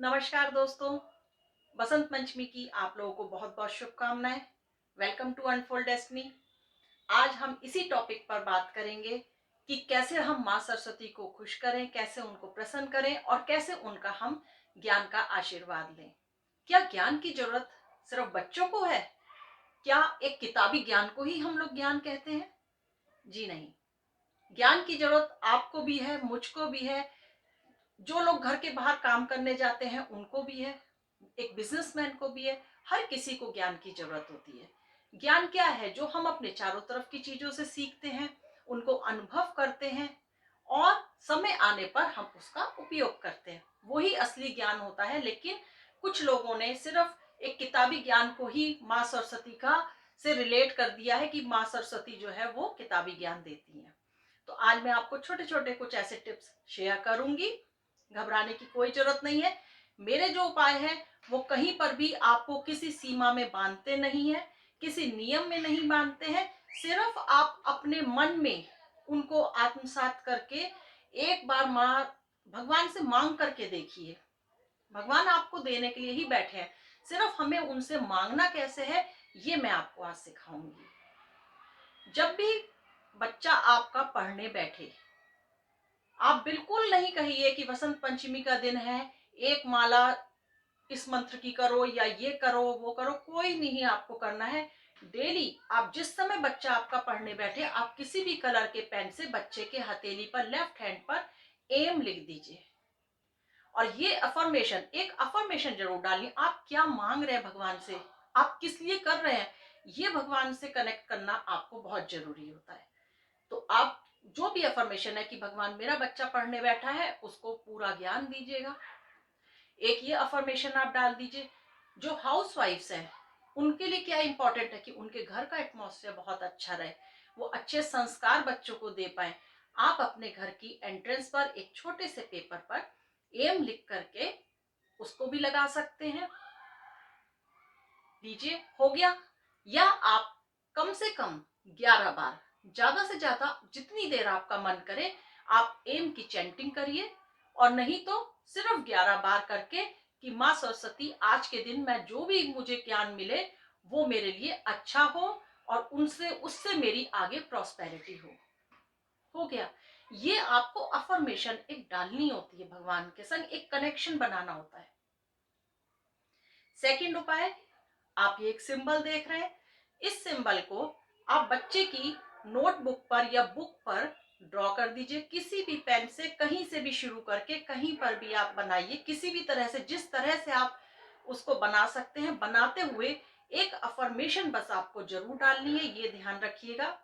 नमस्कार दोस्तों। बसंत पंचमी की आप लोगों को बहुत बहुत शुभकामनाएं। Welcome to unfold destiny. आज हम इसी टॉपिक पर बात करेंगे कि कैसे हम माँ सरस्वती को खुश करें, कैसे उनको प्रसन्न करें और कैसे उनका हम ज्ञान का आशीर्वाद लें। क्या ज्ञान की जरूरत सिर्फ बच्चों को है? क्या एक किताबी ज्ञान को ही हम लोग ज्ञान कहते हैं? जी नहीं। ज्ञान की जरूरत आपको भी है, मुझको भी है, जो लोग घर के बाहर काम करने जाते हैं उनको भी है, एक बिजनेसमैन को भी है। हर किसी को ज्ञान की जरूरत होती है। ज्ञान क्या है? जो हम अपने चारों तरफ की चीजों से सीखते हैं, उनको अनुभव करते हैं और समय आने पर हम उसका उपयोग करते हैं, वही असली ज्ञान होता है। लेकिन कुछ लोगों ने सिर्फ एक किताबी ज्ञान को ही माँ सरस्वती का से रिलेट कर दिया है कि माँ सरस्वती जो है वो किताबी ज्ञान देती हैं। तो आज मैं आपको छोटे छोटे कुछ ऐसे टिप्स शेयर करूंगी। घबराने की कोई जरूरत नहीं है। मेरे जो उपाय हैं वो कहीं पर भी आपको किसी सीमा में बांधते नहीं है, किसी नियम में नहीं बांधते हैं। सिर्फ आप अपने मन में उनको आत्मसात करके एक बार माँ भगवान से मांग करके देखिए। भगवान आपको देने के लिए ही बैठे हैं। सिर्फ हमें उनसे मांगना कैसे है, ये मैं आपको आज सिखाऊंगी। जब भी बच्चा आपका पढ़ने बैठे, आप बिल्कुल नहीं कहिए कि वसंत पंचमी का दिन है, एक माला इस मंत्र की करो या ये करो वो करो। कोई नहीं आपको करना है। डेली आप जिस समय बच्चा आपका पढ़ने बैठे, आप किसी भी कलर के पेन से बच्चे के हथेली पर लेफ्ट हैंड पर एम लिख दीजिए। और ये अफर्मेशन, एक अफर्मेशन जरूर डालिए। आप क्या मांग रहे हैं भगवान से, आप किस लिए कर रहे हैं, ये भगवान से कनेक्ट करना आपको बहुत जरूरी होता है। तो आप जो भी अफर्मेशन है कि भगवान मेरा बच्चा पढ़ने बैठा है, उसको पूरा ज्ञान दीजिएगा, एक ये अफर्मेशन आप डाल दीजिए। जो हाउस वाइफ्स हैं उनके लिए क्या इंपॉर्टेंट है कि उनके घर का एटमॉस्फेयर बहुत अच्छा रहे, वो अच्छे संस्कार बच्चों को दे पाए। आप अपने घर की एंट्रेंस पर एक छोटे से पेपर पर एम लिख करके उसको भी लगा सकते हैं। लीजिए, हो गया। या आप कम से कम 11 बार, ज्यादा से ज्यादा जितनी देर आपका मन करे, आप एम की चैंटिंग करिए। और नहीं तो सिर्फ 11 बार करके कि माँ सरस्वती आज के दिन मैं जो भी मुझे ज्ञान मिले वो मेरे लिए अच्छा हो और उनसे उससे मेरी आगे प्रॉस्पेरिटी हो गया। ये आपको अफर्मेशन एक डालनी होती है, भगवान के संग एक कनेक्शन बनाना होता है। सेकंड उपाय, आप ये एक सिंबल देख रहे हैं, इस सिंबल को आप बच्चे की नोटबुक पर या बुक पर ड्रॉ कर दीजिए। किसी भी पेन से कहीं से भी शुरू करके कहीं पर भी आप बनाइए, किसी भी तरह से, जिस तरह से आप उसको बना सकते हैं। बनाते हुए एक अफर्मेशन बस आपको जरूर डालनी है, ये ध्यान रखिएगा।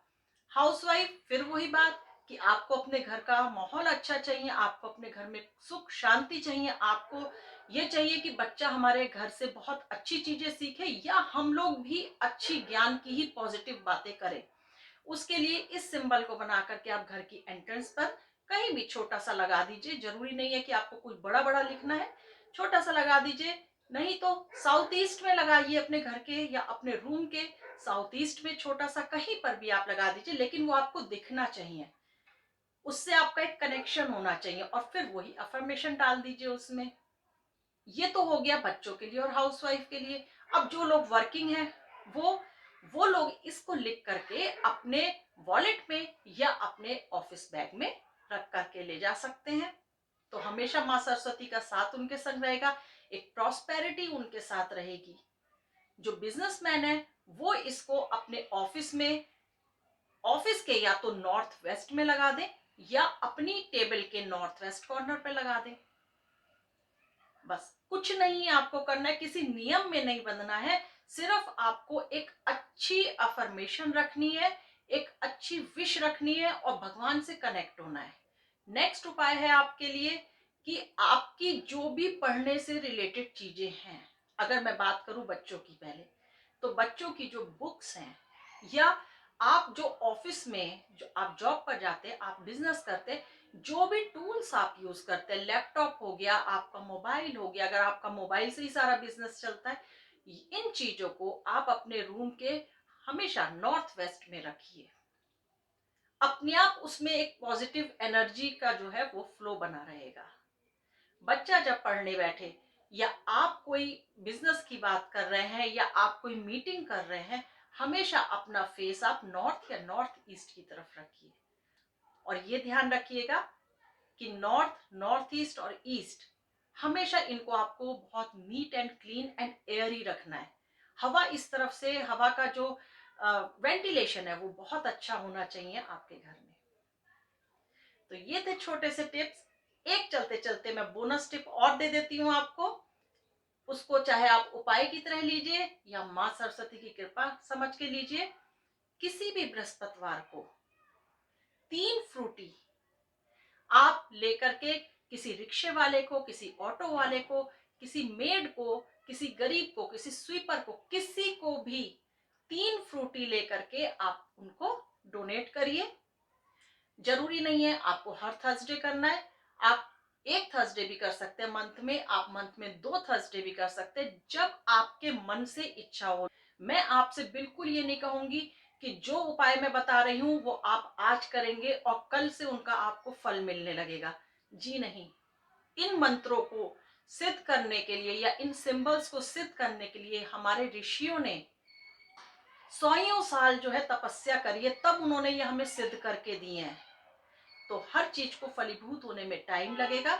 हाउसवाइफ, फिर वही बात कि आपको अपने घर का माहौल अच्छा चाहिए, आपको अपने घर में सुख शांति चाहिए, आपको ये चाहिए कि बच्चा हमारे घर से बहुत अच्छी चीजें सीखे या हम लोग भी अच्छी ज्ञान की ही पॉजिटिव बातें करें। उसके लिए इस सिंबल को बना करके आप घर की एंट्रेंस पर कहीं भी छोटा सा लगा दीजिए। जरूरी नहीं है कि आपको कुछ बड़ा बड़ा लिखना है, छोटा सा लगा दीजिए। नहीं तो साउथ ईस्ट में लगाइए, अपने घर के या अपने रूम के साउथ ईस्ट में छोटा सा कहीं पर भी आप लगा दीजिए, लेकिन वो आपको दिखना चाहिए, उससे आपका एक कनेक्शन होना चाहिए। और फिर वही अफर्मेशन डाल दीजिए उसमें। ये तो हो गया बच्चों के लिए और हाउसवाइफ के लिए। अब जो लोग वर्किंग हैं वो लोग इसको लिख करके अपने वॉलेट में या अपने ऑफिस बैग में रख करके ले जा सकते हैं। तो हमेशा माँ सरस्वती का साथ उनके संग रहेगा, एक प्रॉस्पेरिटी उनके साथ रहेगी। जो बिजनेसमैन है वो इसको अपने ऑफिस में, ऑफिस के या तो नॉर्थ वेस्ट में लगा दें या अपनी टेबल के नॉर्थ वेस्ट कॉर्नर पे लगा दें। बस कुछ नहीं आपको करना है, किसी नियम में नहीं बंधना है। सिर्फ आपको एक अच्छी अफर्मेशन रखनी है, एक अच्छी विश रखनी है और भगवान से कनेक्ट होना है। नेक्स्ट उपाय है आपके लिए कि आपकी जो भी पढ़ने से रिलेटेड चीजें हैं, अगर मैं बात करूं बच्चों की पहले, तो बच्चों की जो बुक्स हैं या आप जो ऑफिस में, जो आप जॉब पर जाते हैं, आप बिजनेस करते हैं, जो भी टूल्स आप यूज करते हैं, लैपटॉप हो गया, आपका मोबाइल हो गया, अगर आपका मोबाइल से ही सारा बिजनेस चलता है, इन चीजों को आप अपने रूम के हमेशा नॉर्थ वेस्ट में रखिए। अपने आप उसमें एक पॉजिटिव एनर्जी का जो है वो फ्लो बना रहेगा। बच्चा जब पढ़ने बैठे, या आप कोई बिजनेस की बात कर रहे हैं या आप कोई मीटिंग कर रहे हैं, हमेशा अपना फेस आप नॉर्थ या नॉर्थ ईस्ट की तरफ रखिए। और ये ध्यान रखिएगा कि नॉर्थ, नॉर्थ ईस्ट और ईस्ट, हमेशा इनको आपको बहुत neat and clean and Airy रखना है। हवा इस तरफ से, हवा का जो वेंटिलेशन है वो बहुत अच्छा होना चाहिए आपके घर में। तो ये थे छोटे से टिप्स। एक चलते चलते मैं बोनस टिप और दे देती हूँ आपको। उसको चाहे आप उपाय की तरह लीजिए या माँ सरस्वती की कृपा समझ के लीजिए। किसी भी बृहस्पतिवार को 3 फ्रूटी आप लेकर के किसी रिक्शे वाले को, किसी ऑटो वाले को, किसी मेड को, किसी गरीब को, किसी स्वीपर को, किसी को भी 3 फ्रूटी लेकर के आप उनको डोनेट करिए। जरूरी नहीं है आपको हर थर्सडे करना है। आप एक थर्सडे भी कर सकते हैं मंथ में, आप मंथ में 2 थर्सडे भी कर सकते हैं, जब आपके मन से इच्छा हो। मैं आपसे बिल्कुल ये नहीं कहूंगी कि जो उपाय मैं बता रही हूं वो आप आज करेंगे और कल से उनका आपको फल मिलने लगेगा। जी नहीं। इन मंत्रों को सिद्ध करने के लिए या इन सिंबल्स को सिद्ध करने के लिए हमारे ऋषियों ने सौयों साल जो है तपस्या करी है, तब उन्होंने ये हमें सिद्ध करके दिए हैं। तो हर चीज को फलीभूत होने में टाइम लगेगा।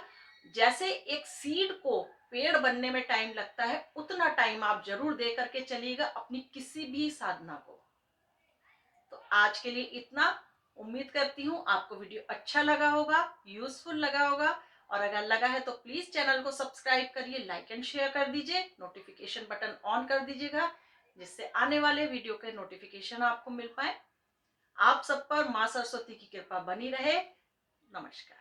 जैसे एक सीड को पेड़ बनने में टाइम लगता है, उतना टाइम आप जरूर दे करके चलिएगा अपनी किसी भी साधना को। तो आज के लिए इतना। उम्मीद करती हूँ आपको वीडियो अच्छा लगा होगा, यूजफुल लगा होगा। और अगर लगा है तो प्लीज चैनल को सब्सक्राइब करिए, लाइक एंड शेयर कर दीजिए, नोटिफिकेशन बटन ऑन कर दीजिएगा, जिससे आने वाले वीडियो के नोटिफिकेशन आपको मिल पाए। आप सब पर माँ सरस्वती की कृपा बनी रहे। नमस्कार।